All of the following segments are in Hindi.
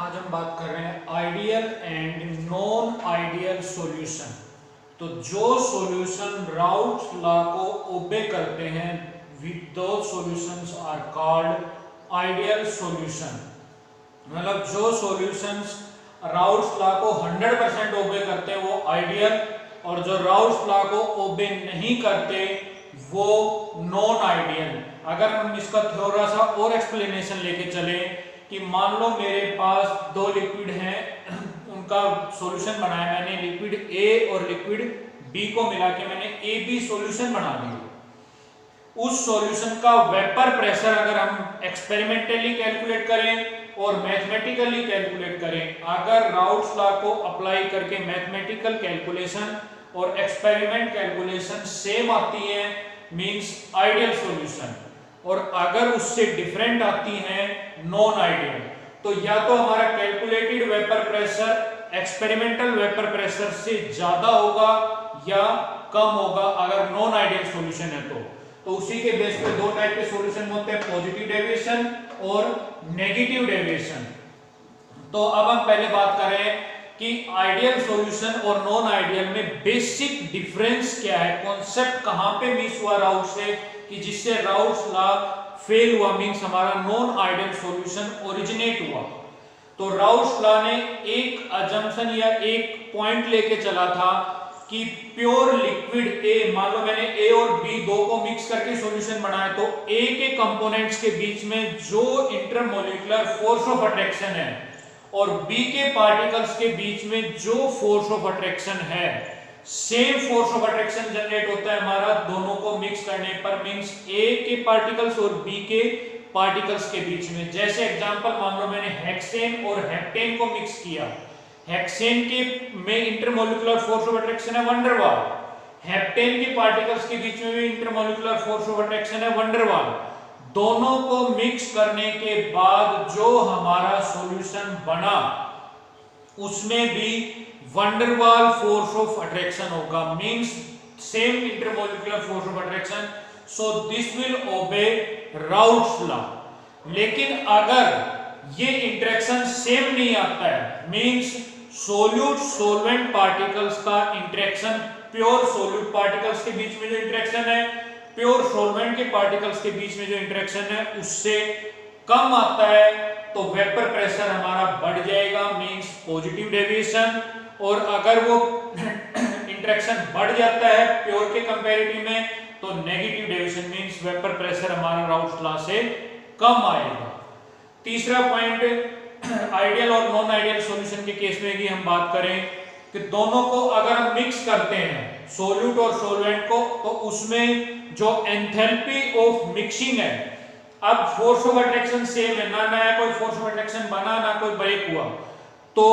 आज हम बात कर रहे हैं ideal and non ideal solution. तो जो सॉल्यूशन राउट्स लॉ को ओबे करते हैं those solutions are called ideal solution. मतलब जो सॉल्यूशंस राउट्स लॉ को 100% ओबे करते हैं वो आइडियल, और जो राउट्स लॉ को ओबे नहीं करते वो नॉन आइडियल। अगर हम इसका थोड़ा सा और एक्सप्लेनेशन लेके चले कि मान लो मेरे पास दो लिक्विड हैं, उनका सॉल्यूशन बनाया मैंने, लिक्विड ए और लिक्विड बी को मिला के मैंने ए बी सॉल्यूशन बना दिया। उस सॉल्यूशन का वेपर प्रेशर अगर हम एक्सपेरिमेंटली कैलकुलेट करें और मैथमेटिकली कैलकुलेट करें, अगर राउट्स लॉ को अप्लाई करके मैथमेटिकल कैलकुलेशन और एक्सपेरिमेंट कैलकुलेशन सेम आती है मींस आइडियल सॉल्यूशन, और अगर उससे डिफरेंट आती हैं नॉन आइडियल, तो या तो हमारा calculated vapour pressure experimental vapour pressure से ज्यादा होगा या कम होगा अगर नॉन आइडियल सॉल्यूशन है तो उसी के बेस पे दो टाइप के सॉल्यूशन होते हैं, पॉजिटिव डेविएशन और नेगेटिव डेविएशन। तो अब हम पहले बात करें कि आइडियल सॉल्यूशन और नॉन आइडियल में बेसिक डिफरेंस क्या है, कॉन्सेप्ट कहां पे मिस हुआ राउट से कि जिससे राउट्स लॉ फेल हुआ, मींस हमारा नॉन आइडियल सॉल्यूशन ओरिजिनेट हुआ। तो राउट्स लॉ ने एक अजम्पशन या एक पॉइंट लेके चला था कि प्योर लिक्विड ए, मान लो मैंने ए और बी दो को मिक्स करके सॉल्यूशन बनाया, तो ए के कंपोनेंट्स के बीच में जो इंटरमोलिकुलर फोर्स ऑफ अट्रैक्शन है और बी के पार्टिकल्स के बीच में जो फोर्स ऑफ अट्रैक्शन है, same force of attraction generate होता है हमारा दोनों को मिक्स करने पर, मींस ए के पार्टिकल्स और बी के पार्टिकल्स के बीच में। जैसे एग्जांपल मान लो मैंने हेक्सेन और हेप्टेन को मिक्स किया, हेक्सेन के में इंटरमोलिकुलर फोर्स ऑफ अट्रैक्शन है वंडर वाल, हेप्टेन के पार्टिकल्स के बीच में भी इंटरमोलिकुलर फोर्स ऑफ अट्रैक्शन है वंडर वाल। दोनों को मिक्स करने के बाद जो हमारा सॉल्यूशन बना उसमें भी van der Waals force of attraction होगा, means same intermolecular force of attraction, so this will obey Raoult's law. लेकिन अगर ये इंटरेक्शन सेम नहीं आता है, मींस सोल्यूट सोलवेंट पार्टिकल्स का इंटरेक्शन प्योर सोल्यूट पार्टिकल्स के बीच में जो इंटरेक्शन है, प्योर सोलवेंट के पार्टिकल्स के बीच में जो इंटरेक्शन है उससे कम आता है, तो वेपर प्रेशर हमारा बढ़ जाएगा मींस पॉजिटिव डेविएशन। और अगर वो इंटरेक्शन बढ़ जाता है प्योर के कंपैरेटिव में तो negative deviation means vapour pressure हमारा राउट्स लॉ से कम आएगा। तीसरा पॉइंट आइडियल और नॉन आइडियल सॉल्यूशन के केस में भी हम बात करें कि दोनों को अगर हम मिक्स करते हैं सोल्यूट और सोलवेंट को, तो उसमें जो एंथैल्पी ऑफ मिक्सिंग है, अब फोर्स ऑफ अट्रैक्शन सेम है, ना नया कोई फोर्स ऑफ अट्रैक्शन बना ना कोई ब्रेक हुआ, तो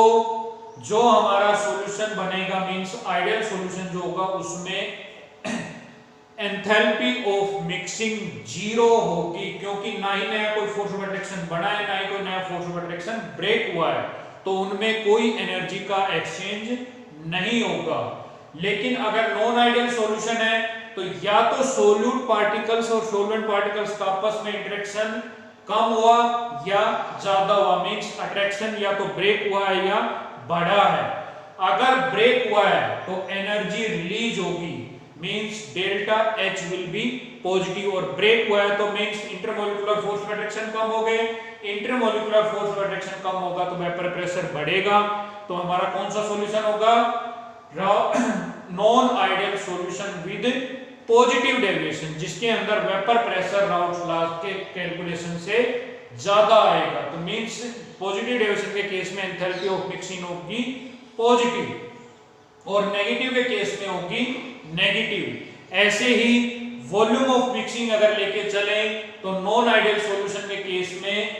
जो हमारा सॉल्यूशन बनेगा मींस आइडियल सॉल्यूशन जो होगा उसमें एंथैल्पी ऑफ मिक्सिंग जीरो होगी, क्योंकि ना ही नया कोई फोर्स ऑफ अट्रैक्शन बना है ना ही कोई नया फोर्स ऑफ अट्रैक्शन ब्रेक हुआ है, तो उनमें कोई एनर्जी का एक्सचेंज नहीं होगा। लेकिन अगर नॉन आइडियल सॉल्यूशन है तो या तो सोल्यूट पार्टिकल्स और सोलवेंट पार्टिकल्स का आपस में इंटरेक्शन कम हुआ या ज्यादा हुआ, मींस अट्रैक्शन या तो ब्रेक हुआ है या बढ़ा है। अगर ब्रेक हुआ है तो एनर्जी रिलीज होगी means delta H will be positive, और ब्रेक हुआ है तो means intermolecular force of attraction कम हो गए, इंटरमोलिकुलर फोर्स ऑफ अट्रैक्शन कम होगा तो वेपर प्रेशर बढ़ेगा, तो हमारा कौन सा सॉल्यूशन होगा, non ideal solution with positive deviation, जिसके अंदर वेपर प्रेशर राउट्स लॉ के कैलकुलेशन से ज्यादा आएगा। तो मींस पॉजिटिव डेविएशन के केस में एंथैल्पी ऑफ मिक्सिंग होगी पॉजिटिव और नेगेटिव के केस में होगी नेगेटिव। ऐसे ही वॉल्यूम ऑफ मिक्सिंग अगर लेके चले तो नॉन आइडियल सॉल्यूशन के केस में,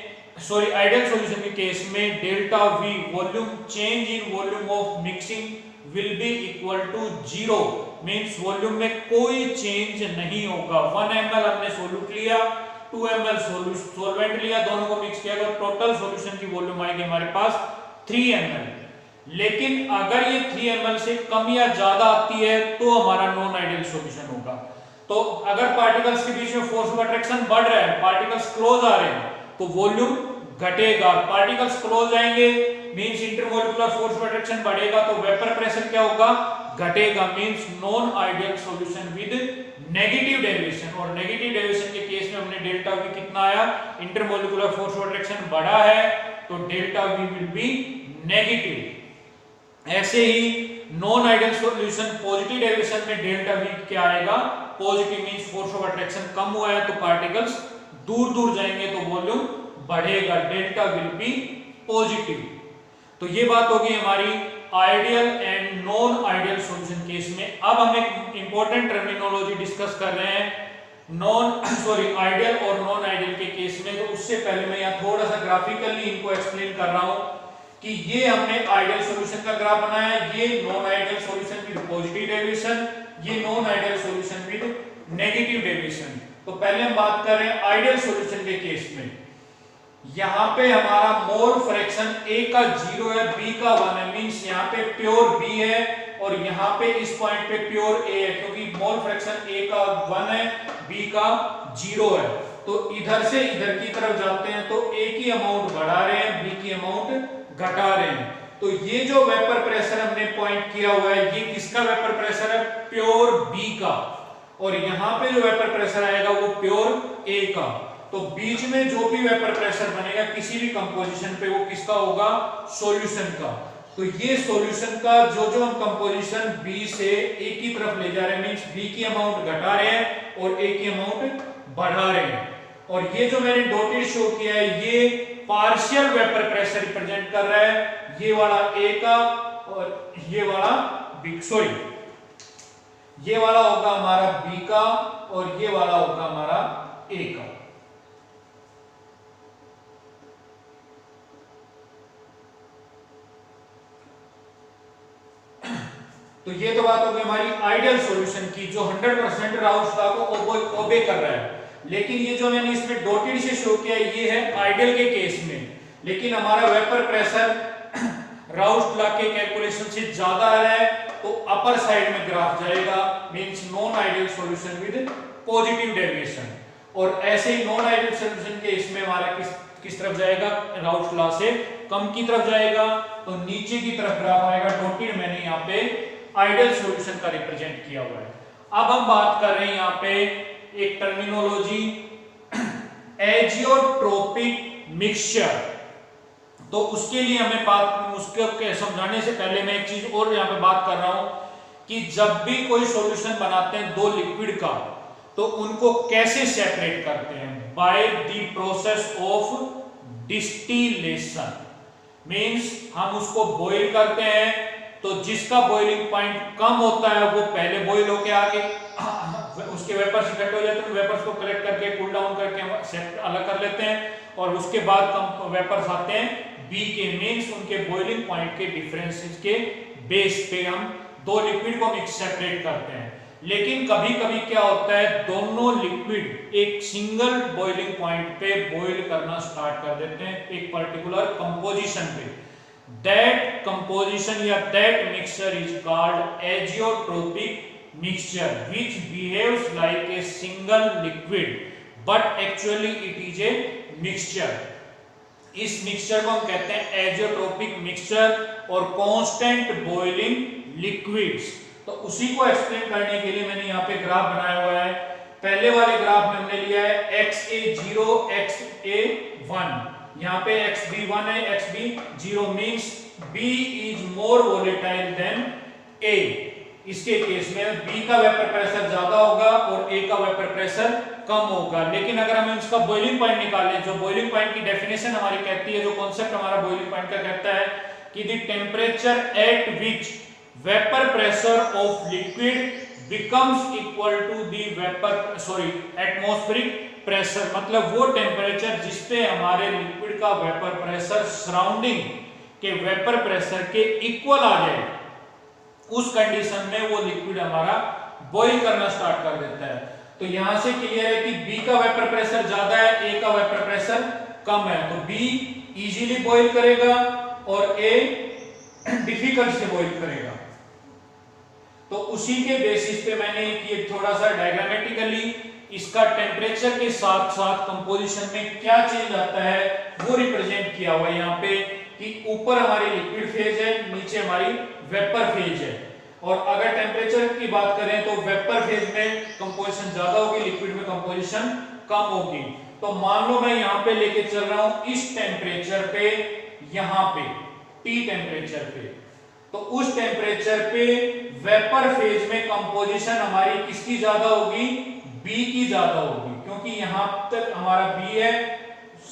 सॉरी आइडियल सॉल्यूशन के केस में delta V volume change in volume of mixing will be equal to zero, means volume में कोई चेंज नहीं होगा। 1 ml हमने सोल्यूट लिया, 2 ml सोलवेंट लिया, दोनों को मिक्स किया तो टोटल सॉल्यूशन की वॉल्यूम आएगी हमारे पास 3 ml। लेकिन अगर ये 3 ml से कम या ज्यादा आती है तो हमारा नॉन आइडियल सॉल्यूशन होगा। तो अगर पार्टिकल्स के बीच में फोर्स ऑफ अट्रैक्शन बढ़ रहा है, पार्टिकल्स क्लोज आ रहे हैं, तो वॉल्यूम घटेगा। पार्टिकल्स क्लोज आएंगे means intermolecular force of attraction बढ़ेगा, तो वेपर प्रेशर क्या होगा, घटेगा, means non ideal solution with negative deviation. और नेगेटिव डेविएशन के केस में हमने डेल्टा वी कितना आया, इंटरमोलिकुलर फोर्स ऑफ अट्रैक्शन बढ़ा है तो delta v will be negative. ऐसे ही non ideal solution positive deviation में डेल्टा वी क्या आएगा, positive, means force of attraction कम हुआ है तो पार्टिकल्स दूर दूर जाएंगे तो वॉल्यूम बढ़ेगा, डेल्टा विल बी पॉजिटिव। तो ये बात होगी हमारी ideal and non ideal solution case में। अब हम एक इंपॉर्टेंट टर्मिनोलॉजी डिस्कस कर रहे हैं आइडियल और नॉन आइडियल के केस में। तो उससे पहले मैं यहाँ थोड़ा सा ग्राफिकली इनको एक्सप्लेन कर रहा हूँ कि ये हमने आइडियल सॉल्यूशन का ग्राफ बनाया है, ये non ideal solution with positive deviation, ये non ideal solution with negative deviation. तो पहले हम बात कर रहे हैं आइडियल सॉल्यूशन के केस में। यहाँ पे हमारा मोल फ्रैक्शन A का 0 है, B का 1 है, मींस यहाँ पे प्योर B है और यहाँ पे इस पॉइंट पे प्योर A है, क्योंकि मोल फ्रैक्शन A का 1 है, B का 0 है। तो इधर से इधर की तरफ जाते हैं तो A की अमाउंट बढ़ा रहे हैं, B की अमाउंट घटा रहे हैं। तो ये जो वेपर प्रेशर हमने पॉइंट किया हुआ है, ये किसका वेपर प्रेशर है, प्योर B का, और यहाँ पे जो वेपर प्रेशर आएगा वो प्योर A का। तो बीच में जो भी वेपर प्रेशर बनेगा किसी भी कंपोजिशन पे वो किसका होगा, सॉल्यूशन का। तो ये सॉल्यूशन का जो हम कंपोजिशन B से A की तरफ ले जा रहे हैं, मींस B की अमाउंट घटा रहे हैं और A की अमाउंट बढ़ा रहे हैं। और ये जो मैंने डॉटेड शो किया है ये पार्शियल वेपर प्रेशर रिप्रेजेंट कर रहा है, ये वाला A का और ये वाला B, ये वाला होगा हमारा B का और ये वाला होगा हमारा A का। तो ये तो बात हो गई हमारी आइडियल सॉल्यूशन की जो 100% राउल्स लॉ को ओबे कर रहा है। लेकिन ये जो मैंने इसमें डॉटेड से शो किया ये है आइडियल के केस में, लेकिन हमारा वेपर प्रेशर राउल्स लॉ के कैलकुलेशन से ज्यादा आ रहा है तो अपर साइड में ग्राफ जाएगा, means non ideal solution with positive deviation. और ऐसे ही नॉन आइडियल सॉल्यूशन के इसमें हमारा किस तरफ जाएगा, राउल्स लॉ से कम की तरफ जाएगा, तो नीचे की तरफ ग्राफ आएगा। डॉटेड मैंने यहाँ पे आइडियल सॉल्यूशन का रिप्रेजेंट किया हुआ है। अब हम बात कर रहे हैं यहाँ पे एक टर्मिनोलॉजी एजियोट्रोपिक मिक्सचर। तो उसके लिए हमें उसके समझाने से पहले मैं एक चीज और यहाँ पे बात कर रहा हूं कि जब भी कोई सॉल्यूशन बनाते हैं दो लिक्विड का तो उनको कैसे सेपरेट करते हैं, by the process of distillation. Means हम उसको बॉईल करते हैं तो जिसका बॉइलिंग पॉइंट कम होता है वो पहले बॉईल होके आके उसके वेपर्स इकट्ठे हो जाते हैं, वेपर्स को कलेक्ट करके कूल डाउन करके अलग कर लेते हैं और उसके बाद कम वेपर्स आते हैं बी के, मींस उनके बॉइलिंग पॉइंट के डिफरेंसेस के बेस पे हम दो लिक्विड को मिक्स सेपरेट करते हैं। लेकिन कभी कभी क्या होता है, दोनों लिक्विड एक सिंगल बॉइलिंग पॉइंट पे बॉईल करना स्टार्ट कर देते हैं एक पर्टिकुलर कंपोजिशन पे। दैट कंपोजिशन या that mixture is called azeotropic mixture which behaves like a single liquid but actually it is a mixture। इस मिक्सचर को हम कहते हैं एजियोट्रोपिक मिक्सचर और कांस्टेंट बॉइलिंग लिक्विड्स। तो उसी को एक्सप्लेन करने के लिए मैंने यहाँ पे ग्राफ बनाया हुआ है। पहले वाले ग्राफ में हमने लिया है XA0 XA1, यहाँ पे XB1 है XB0, means B is more volatile than A। इसके केस में B का वेपर प्रेशर ज्यादा होगा और A का वेपर प्रेशर कम होगा। लेकिन अगर हम इसका बॉइलिंग पॉइंट निकालें, जो बॉइलिंग पॉइंट की डेफिनेशन हमारी कहती है, जो कॉन्सेप्ट हमारा बॉइलिंग पॉइंट का कहता है कि the temperature at which vapour pressure of liquid becomes equal to the atmospheric pressure, मतलब वो टेम्परेचर जिस पे हमारे लिक्विड का वेपर प्रेशर सराउंडिंग के वेपर प्रेशर के इक्वल आ जाए, उस कंडीशन में वो लिक्विड हमारा बॉईल करना स्टार्ट कर देता है। तो यहां से क्लियर है कि B का वेपर प्रेशर ज्यादा है, A का वेपर प्रेशर कम है, तो B इजीली बॉईल करेगा और A डिफिकल्ट से बॉईल करेगा। तो उसी के बेसिस पे मैंने ये थोड़ा सा डायग्रामेटिकली इसका टेम्परेचर के साथ साथ कंपोजिशन में क्या चेंज आता है वो रिप्रेजेंट किया हुआ है यहाँ पे, कि ऊपर हमारी लिक्विड फेज है, नीचे हमारी वेपर फेज है। और अगर टेम्परेचर की बात करें तो वेपर फेज में कंपोजिशन ज्यादा होगी, लिक्विड में कंपोजिशन कम होगी। तो मान लो मैं यहाँ पे लेके चल रहा हूं इस टेम्परेचर पे, यहाँ पे T टेम्परेचर पे, तो उस टेम्परेचर पे वेपर फेज में कंपोजिशन हमारी किसकी ज्यादा होगी, B की ज्यादा होगी, क्योंकि यहां तक हमारा B है,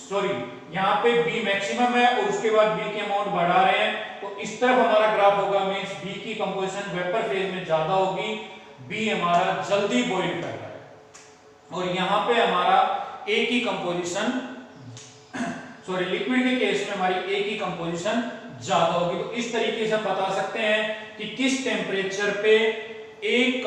सॉरी यहाँ पे B मैक्सिमम है और उसके बाद B की अमाउंट बढ़ा रहे हैं, तो इस तरफ हमारा ग्राफ होगा, मींस B की कंपोजिशन वेपर फेज में ज्यादा होगी, B हमारा जल्दी बॉइल कर रहा है, और यहाँ पे हमारा A की कंपोजिशन, सॉरी लिक्विड के केस में हमारी A की कंपोजिशन ज्यादा होगी। तो इस तरीके से हम बता सकते हैं कि किस टेम्परेचर पे एक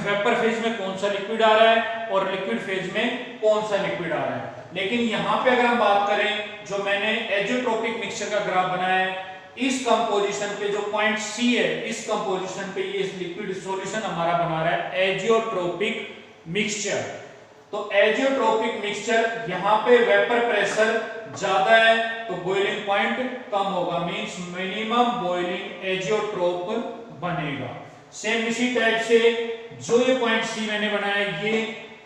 वेपर फेज में कौन सा लिक्विड आ रहा है और लिक्विड फेज में कौन सा लिक्विड आ रहा है। लेकिन यहाँ पे अगर हम बात करें, जो मैंने एजियोट्रोपिक मिक्सचर का ग्राफ बनाया है, इस कंपोजिशन पे जो पॉइंट C है, इस कंपोजिशन पे ये लिक्विड सॉल्यूशन हमारा बना रहा है एजियोट्रोपिक मिक्सचर। तो एजियोट्रोपिक मिक्सचर यहाँ पे वेपर प्रेशर ज्यादा है तो बॉइलिंग पॉइंट कम होगा, मींस मिनिमम बॉइलिंग एजियोट्रोप बनेगा। सेम इसी टाइप से जो ये पॉइंट C मैंने बनाया, ये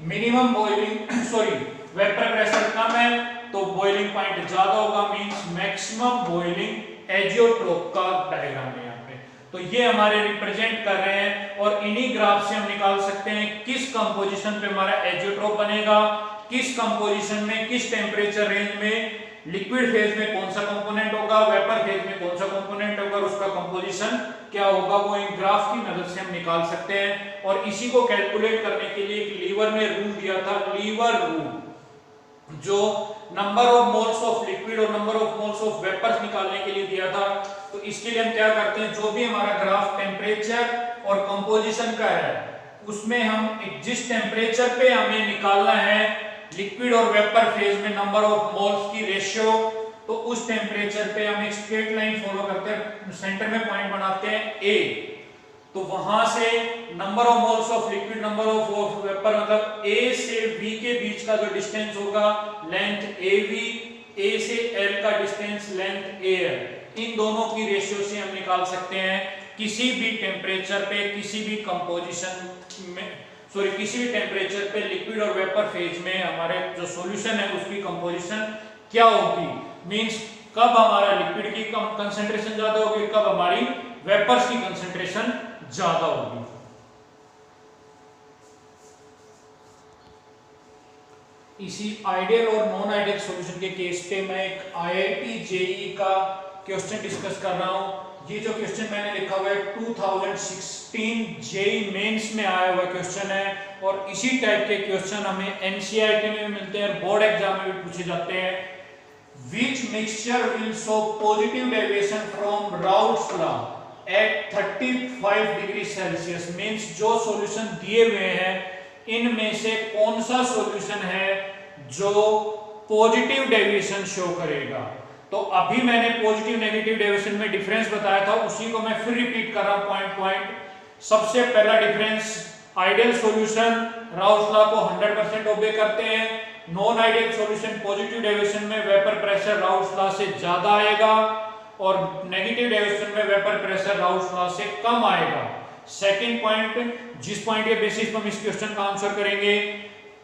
minimum boiling sorry vapour pressure कम है तो बॉइलिंग पॉइंट ज्यादा होगा, मींस मैक्सिमम बॉइलिंग एजियोट्रोप का डायग्राम है यहाँ पे। तो ये हमारे रिप्रेजेंट कर रहे हैं, और इन्हीं ग्राफ से हम निकाल सकते हैं किस कंपोजिशन पे हमारा एजियोट्रोप बनेगा, किस कंपोजिशन में, किस टेम्परेचर रेंज में लिक्विड फेज में कौन सा कंपोनेंट होगा, वेपर फेज में कौन सा कंपोनेंट होगा, उसका कंपोजिशन क्या होगा, वो इन ग्राफ की मदद से हम निकाल सकते हैं। और इसी को कैलकुलेट करने के लिए लीवर ने रूल दिया था, लीवर रूल, जो number of moles of liquid और number of moles of vapours निकालने के लिए दिया था। तो इसके लिए हम क्या करते हैं, जो भी हमारा ग्राफ टेम्परेचर और कंपोजिशन का है, उसमें हम जिस टेम्परेचर पे हमें निकालना है लिक्विड और वेपर फेज में नंबर ऑफ मोल्स की रेशियो, तो उस टेम्परेचर पे हम एक स्ट्रेट लाइन फॉलो करते हैं, सेंटर में पॉइंट बनाते हैं A, तो वहां से number of moles of liquid, number of vapour, मतलब A से B के बीच का जो डिस्टेंस होगा लेंथ AV, A से L का डिस्टेंस लेंथ AL, इन दोनों की रेशियो से हम निकाल सकते हैं किसी भी टेम्परेचर पे, किसी भी कंपोजिशन में, सॉरी किसी भी टेम्परेचर पे लिक्विड और वेपर फेज में हमारे जो सॉल्यूशन है उसकी कंपोजिशन क्या होगी, मींस कब हमारा लिक्विड की कंसंट्रेशन ज्यादा होगी, कब हमारी वेपर्स की कंसंट्रेशन ज्यादा होगी। इसी आइडियल और नॉन आइडियल सॉल्यूशन के केस पे मैं एक IIT JEE का क्वेश्चन डिस्कस कर रहा हूं। ये जो क्वेश्चन मैंने लिखा हुआ है 2016 JEE मेंस में आया हुआ क्वेश्चन है, और इसी टाइप के क्वेश्चन हमें NCERT में भी मिलते हैं और बोर्ड एग्जाम में भी पूछे जाते हैं। Which mixture will show positive deviation from Raoult's law at 35 degree Celsius, means जो सॉल्यूशन दिए हुए हैं इनमें से कौन सा सॉल्यूशन है जो पॉजिटिव डेविएशन शो करेगा। तो अभी मैंने पॉजिटिव नेगेटिव डेविएशन में डिफरेंस बताया था, उसी को मैं फिर रिपीट कर रहा हूं पॉइंट पॉइंट। सबसे पहला difference, ideal solution Raoult's law को 100% ओबे करते हैं, non ideal solution positive deviation में वेपर प्रेशर राउल्स लॉ से ज्यादा आएगा और नेगेटिव डेविएशन में वेपर प्रेशर राउल्स लॉ से कम आएगा। सेकंड पॉइंट, जिस पॉइंट के बेसिस पर हम इस क्वेश्चन का आंसर करेंगे,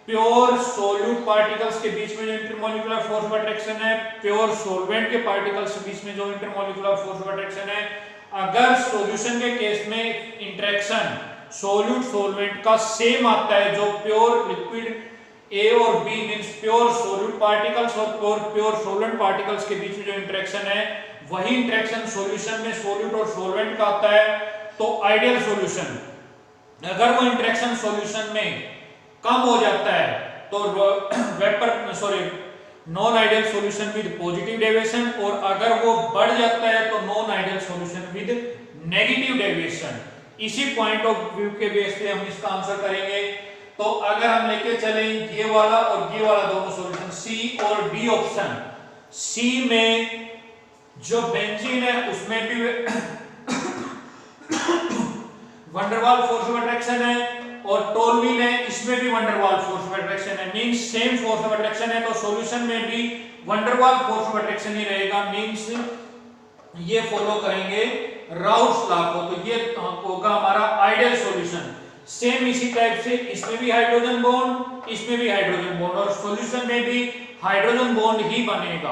प्योर सोल्यूट पार्टिकल्स के बीच में जो इंटरमॉलिक्यूलर फोर्स ऑफ अट्रैक्शन है, प्योर सॉल्वेंट के पार्टिकल्स के बीच में जो इंटरमॉलिक्यूलर फोर्स ऑफ अट्रैक्शन है, अगर सॉल्यूशन के केस में इंटरेक्शन सोल्यूट सॉल्वेंट का सेम आता है, जो प्योर लिक्विड A और B means pure solute particles और प्योर सॉल्वेंट पार्टिकल्स के बीच में जो इंटरेक्शन है वही इंटरेक्शन सॉल्यूशन में सोल्यूट और सॉल्वेंट का आता है, तो आइडियल सॉल्यूशन। अगर वो इंटरेक्शन सॉल्यूशन में कम हो जाता है तो vapour sorry non ideal solution with positive deviation, और अगर वो बढ़ जाता है तो non ideal solution with negative deviation. इसी पॉइंट ऑफ व्यू के बेस पे हम इसका आंसर करेंगे। तो अगर हम लेके चले ये वाला और ये वाला दोनों सॉल्यूशन C और D ऑप्शन, C में जो बेंजीन है उसमें भी वंडरवाल फोर्स ऑफ अट्रैक्शन है और टोल्विन है, इसमें भी वंडरवाल फोर्स ऑफ अट्रैक्शन है, means same force of attraction है, तो सॉल्यूशन में भी वंडरवाल फोर्स ऑफ अट्रैक्शन ही रहेगा, मींस ये फॉलो करेंगे राउट्स लॉ को, तो ये होगा हमारा आइडियल सॉल्यूशन। सेम इसी टाइप से इसमें भी हाइड्रोजन बॉन्ड, इसमें भी हाइड्रोजन बॉन्ड, और सॉल्यूशन में भी हाइड्रोजन बॉन्ड ही बनेगा,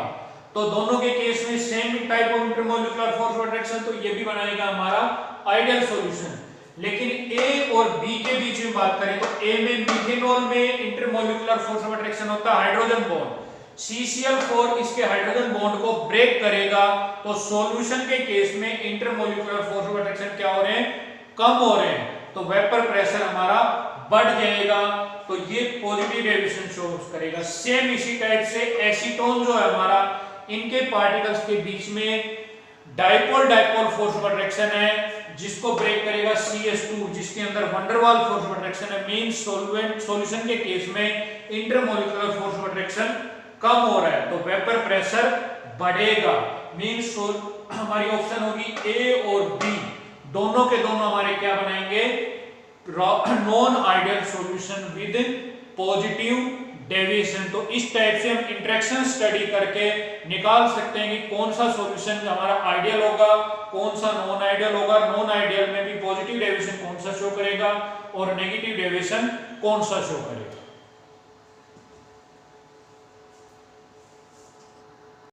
तो दोनों के केस में same type of intermolecular force of attraction, तो ये भी बनाएगा हमारा आइडियल सॉल्यूशन। लेकिन ए और बी के बीच में बात करें तो ए में मिथेनॉल में इंटरमोलिकुलर फोर्स ऑफ अट्रैक्शन होता है हाइड्रोजन बॉन्ड, CCl4 इसके हाइड्रोजन बॉन्ड को ब्रेक करेगा, तो सॉल्यूशन के केस में इंटरमोलिकुलर फोर्स ऑफ अट्रैक्शन क्या हो रहे हैं, कम हो रहे हैं, तो वेपर प्रेशर हमारा बढ़ जाएगा, तो ये पॉजिटिव डेविएशन शो करेगा। सेम इसी टाइप से एसीटोन जो है हमारा, इनके पार्टिकल्स के बीच में dipole dipole force of attraction है, जिसको ब्रेक करेगा CS2, जिसके अंदर वंडरवाल फोर्स ऑफ अट्रैक्शन है, मींस सॉल्यूशन के केस में इंटरमोलिकुलर फोर्स ऑफ अट्रैक्शन कम हो रहा है, तो वेपर प्रेशर बढ़ेगा, मींस हमारी ऑप्शन होगी ए और बी, दोनों के दोनों हमारे क्या बनाएंगे, non ideal solution with positive deviation. तो इस टाइप से हम इंटरेक्शन स्टडी करके निकाल सकते हैं कि कौन सा सॉल्यूशन हमारा आइडियल होगा, कौन सा नॉन आइडियल होगा, नॉन आइडियल में भी पॉजिटिव डेविएशन कौन सा शो करेगा और नेगेटिव डेविएशन कौन सा शो करेगा।